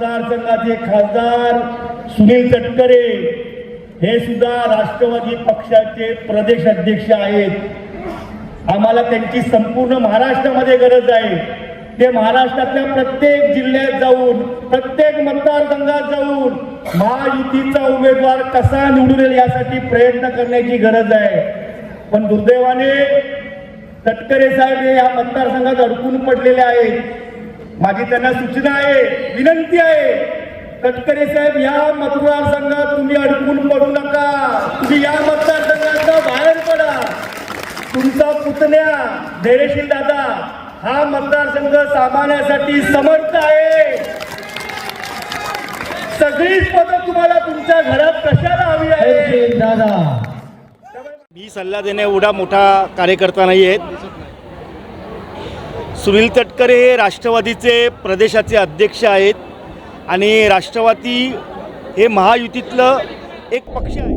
मतदारसंघाचे खासदार सुनील तटकरे हे सुद्धा राष्ट्रवादी पक्षाचे प्रदेश अध्यक्ष आहेत। आम्हाला त्यांची संपूर्ण महाराष्ट्रामध्ये गरज आहे। ते महाराष्ट्रातल्या प्रत्येक जिल्ह्यात जाऊन प्रत्येक मतदारसंघात जाऊन महायुतीचा उमेदवार कसा निवडून येईल यासाठी प्रयत्न करण्याची गरज आहे। पण दुर्दैवाने तटकरे साहेब हे या मतदारसंघात अडकून पडलेले आहेत। माझी त्यांना सूचना आहे, विनंती आहे, तटकरे साहेब या मतदारसंघात तुम्ही अडकून पडू नका। तुम्ही या मतदारसंघात बाहेर पडा। तुमचा पुतण्या धैर्यशील दादा हा मतदारसंघ सांभाळण्यासाठी समर्थ आहे। सगळीच पदं तुम्हाला तुमच्या घरात कशाला हवी आहे दादा? मी सल्ला देणे एवढा मोठा कार्यकर्ता नाही आहेत। सुनील तटकरे हे राष्ट्रवादीचे प्रदेशाचे अध्यक्ष आहेत आणि राष्ट्रवादी हे महायुतीतलं एक पक्ष आहे।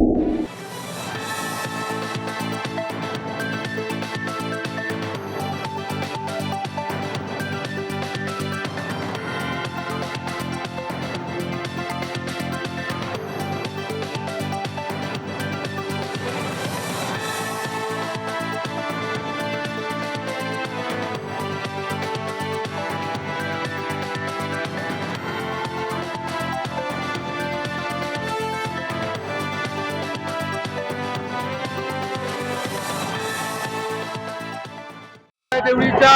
देवळीच्या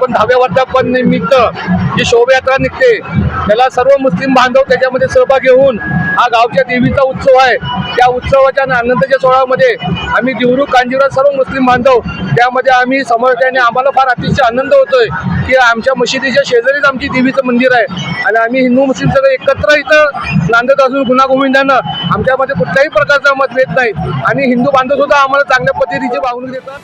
10व्या वर्धापन निमित्त जी शोभायात्रा निघते त्याला सर्व मुस्लिम बांधव त्याच्यामध्ये सहभागी होऊन हा गावच्या देवीचा उत्सव आहे। त्या उत्सवाच्या आनंदाच्या सोहळ्यामध्ये आम्ही देवरू कांजीवरात सर्व मुस्लिम बांधव त्यामध्ये आम्ही समजल्याने आम्हाला फार अतिशय आनंद होतोय की आमच्या मशिदीच्या शेजारीच आमची देवीचं मंदिर आहे आणि आम्ही हिंदू मुस्लिम सगळे एकत्र इथं नांदत असून गुण्यागोविंदानं आमच्यामध्ये कुठल्याही प्रकारचा मतभेद नाही आणि हिंदू बांधव सुद्धा आम्हाला चांगल्या पद्धतीची वागणूक देतात।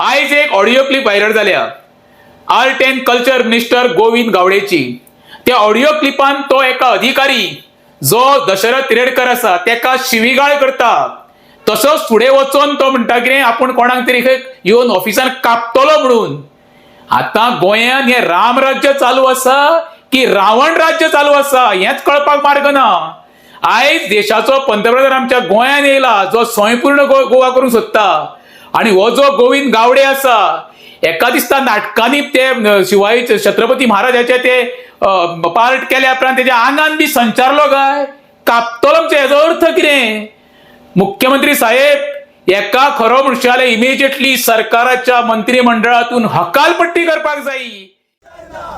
आयज एक ऑडिओ क्लिप व्हायरल जाल्या art and culture minister Govind गावडेची। त्या ऑडिओ क्लिपान तो एका अधिकारी जो दशरथ तिरेडकर आसा तेका शिवीगाळ करता, तसोच फुडें वचून तो म्हणटा की आपण कोणाक तरी येवन ऑफिसान कापतलो म्हणून। आता गोंयांत हे राम राज्य चालू आसा की रावण राज्य चालू आसा हेच कळपाक मार्ग ना। आयज देशाचो पंतप्रधान आमच्या गोंयांत येयला जो स्वयंपूर्ण गोवा करूंक सोदता आणि हो जो गोविंद गावडे आसा एका दिसता नाटकांनी ते शिवाजी छत्रपती महाराजाचे ते पार्ट केल्या उपरांत तेच्या आंगान बी संचारलो काय कापतलो म्हणजे हेजो अर्थ कितें? मुख्यमंत्री साहेब एका खरो मनशाले इमिजिएटली सरकाराच्या मंत्रिमंडळातून हकालपट्टी करपाक जाय।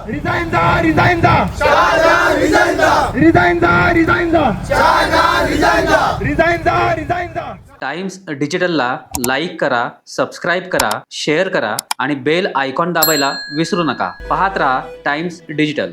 रिजाइन दा रिजाइन दा शाहना रिजाइन दा रिजाइन दा रिजाइन दा शाहना रिजाइन दा रिजाइन दा रिजाइन दा। टाइम्स डिजिटलला लाईक करा, सबस्क्राईब करा, शेअर करा आणि बेल आयकॉन दाबायला विसरू नका। पाहत रहा टाइम्स डिजिटल।